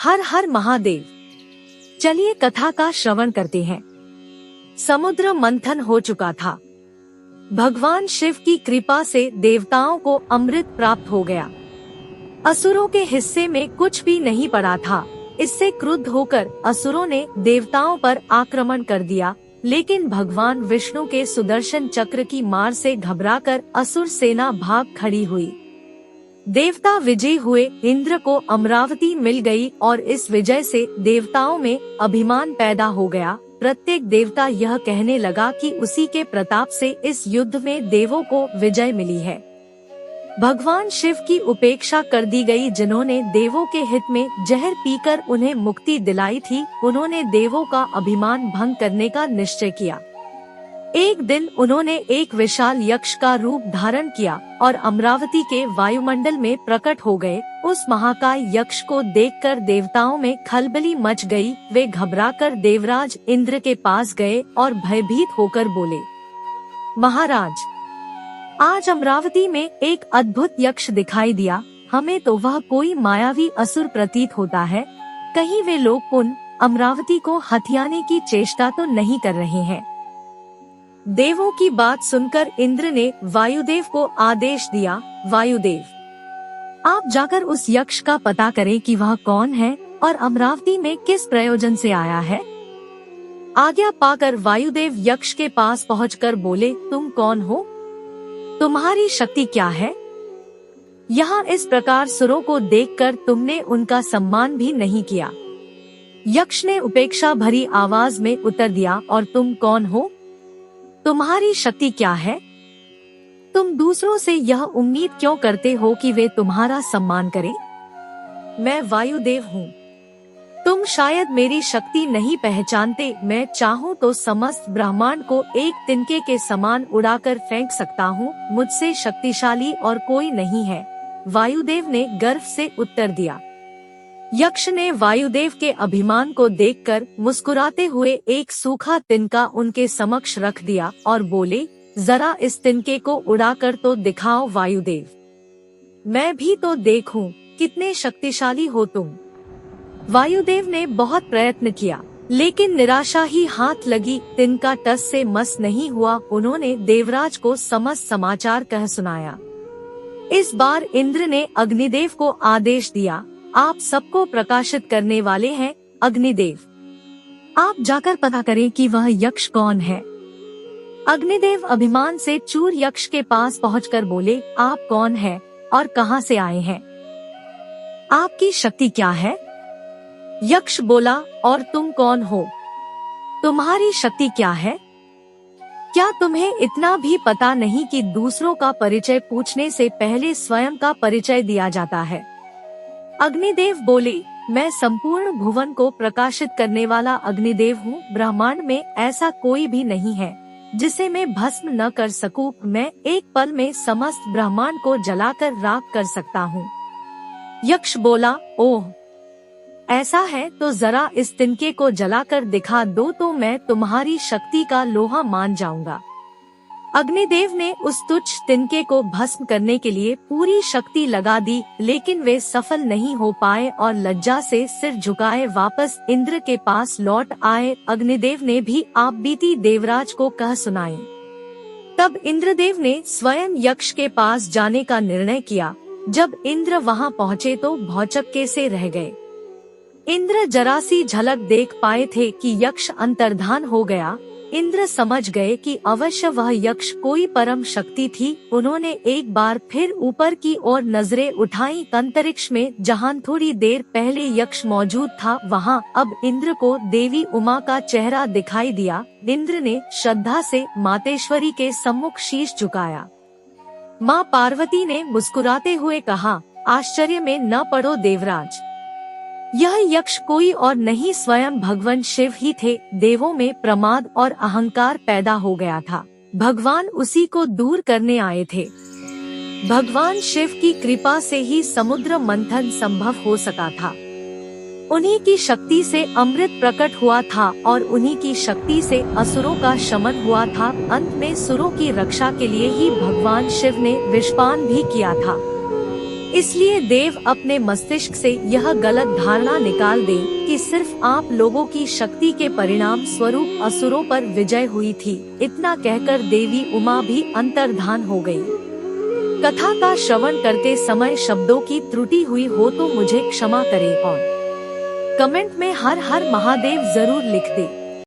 हर हर महादेव। चलिए कथा का श्रवण करते हैं। समुद्र मंथन हो चुका था। भगवान शिव की कृपा से देवताओं को अमृत प्राप्त हो गया। असुरों के हिस्से में कुछ भी नहीं पड़ा था। इससे क्रुद्ध होकर असुरों ने देवताओं पर आक्रमण कर दिया, लेकिन भगवान विष्णु के सुदर्शन चक्र की मार से घबराकर असुर सेना भाग खड़ी हुई। देवता विजयी हुए। इंद्र को अमरावती मिल गई और इस विजय से देवताओं में अभिमान पैदा हो गया। प्रत्येक देवता यह कहने लगा कि उसी के प्रताप से इस युद्ध में देवों को विजय मिली है। भगवान शिव की उपेक्षा कर दी गई। जिन्होंने देवों के हित में जहर पीकर उन्हें मुक्ति दिलाई थी, उन्होंने देवों का अभिमान भंग करने का निश्चय किया। एक दिन उन्होंने एक विशाल यक्ष का रूप धारण किया और अमरावती के वायुमंडल में प्रकट हो गए। उस महाकाय यक्ष को देखकर देवताओं में खलबली मच गई। वे घबराकर देवराज इंद्र के पास गए और भयभीत होकर बोले, महाराज, आज अमरावती में एक अद्भुत यक्ष दिखाई दिया। हमें तो वह कोई मायावी असुर प्रतीत होता है। कहीं वे लोग पुनः अमरावती को हथियाने की चेष्टा तो नहीं कर रहे हैं। देवों की बात सुनकर इंद्र ने वायुदेव को आदेश दिया, वायुदेव, आप जाकर उस यक्ष का पता करें कि वह कौन है और अमरावती में किस प्रयोजन से आया है। आज्ञा पाकर वायुदेव यक्ष के पास पहुंचकर बोले, तुम कौन हो? तुम्हारी शक्ति क्या है? यहाँ इस प्रकार सुरों को देखकर तुमने उनका सम्मान भी नहीं किया। यक्ष ने उपेक्षा भरी आवाज में उत्तर दिया, और तुम कौन हो? तुम्हारी शक्ति क्या है? तुम दूसरों से यह उम्मीद क्यों करते हो कि वे तुम्हारा सम्मान करें? मैं वायुदेव हूँ। तुम शायद मेरी शक्ति नहीं पहचानते। मैं चाहूँ तो समस्त ब्रह्मांड को एक तिनके के समान उड़ाकर फेंक सकता हूँ। मुझसे शक्तिशाली और कोई नहीं है, वायुदेव ने गर्व से उत्तर दिया। यक्ष ने वायुदेव के अभिमान को देखकर मुस्कुराते हुए एक सूखा तिनका उनके समक्ष रख दिया और बोले, जरा इस तिनके को उड़ाकर तो दिखाओ वायुदेव। मैं भी तो देखूं कितने शक्तिशाली हो तुम। वायुदेव ने बहुत प्रयत्न किया, लेकिन निराशा ही हाथ लगी। तिनका टस से मस नहीं हुआ। उन्होंने देवराज को समस्त समाचार कह सुनाया। इस बार इंद्र ने अग्निदेव को आदेश दिया, आप सबको प्रकाशित करने वाले हैं। अग्निदेव, आप जाकर पता करें कि वह यक्ष कौन है। अग्निदेव अभिमान से चूर यक्ष के पास पहुंचकर बोले, आप कौन हैं और कहां से आए हैं? आपकी शक्ति क्या है? यक्ष बोला, और तुम कौन हो? तुम्हारी शक्ति क्या है? क्या तुम्हें इतना भी पता नहीं कि दूसरों का परिचय पूछने से पहले स्वयं का परिचय दिया जाता है? अग्निदेव बोले, मैं संपूर्ण भुवन को प्रकाशित करने वाला अग्निदेव हूँ। ब्रह्मांड में ऐसा कोई भी नहीं है जिसे मैं भस्म न कर सकूं। मैं एक पल में समस्त ब्रह्मांड को जलाकर राख कर सकता हूँ। यक्ष बोला, ओह, ऐसा है तो जरा इस तिनके को जलाकर दिखा दो तो मैं तुम्हारी शक्ति का लोहा मान जाऊंगा। अग्निदेव ने उस तुच्छ तिनके को भस्म करने के लिए पूरी शक्ति लगा दी, लेकिन वे सफल नहीं हो पाए और लज्जा से सिर झुकाए वापस इंद्र के पास लौट आए। अग्निदेव ने भी आप बीती देवराज को कह सुनाई। तब इंद्रदेव ने स्वयं यक्ष के पास जाने का निर्णय किया। जब इंद्र वहां पहुँचे तो भौचक्के से रह गए। इंद्र जरा सी झलक देख पाए थे कि यक्ष अंतर्धान हो गया। इंद्र समझ गए कि अवश्य वह यक्ष कोई परम शक्ति थी। उन्होंने एक बार फिर ऊपर की ओर नजरें उठाई। अंतरिक्ष में जहां थोड़ी देर पहले यक्ष मौजूद था, वहां अब इंद्र को देवी उमा का चेहरा दिखाई दिया। इंद्र ने श्रद्धा से मातेश्वरी के सम्मुख शीश झुकाया। माँ पार्वती ने मुस्कुराते हुए कहा, आश्चर्य में न पड़ो देवराज, यह यक्ष कोई और नहीं स्वयं भगवान शिव ही थे। देवों में प्रमाद और अहंकार पैदा हो गया था। भगवान उसी को दूर करने आए थे। भगवान शिव की कृपा से ही समुद्र मंथन संभव हो सका था। उन्हीं की शक्ति से अमृत प्रकट हुआ था और उन्हीं की शक्ति से असुरों का शमन हुआ था। अंत में सुरों की रक्षा के लिए ही भगवान शिव ने विषपान भी किया था। इसलिए देव अपने मस्तिष्क से यह गलत धारणा निकाल दे कि सिर्फ आप लोगों की शक्ति के परिणाम स्वरूप असुरों पर विजय हुई थी। इतना कहकर देवी उमा भी अंतर्धान हो गई। कथा का श्रवण करते समय शब्दों की त्रुटि हुई हो तो मुझे क्षमा करें और कमेंट में हर हर महादेव जरूर लिख दे।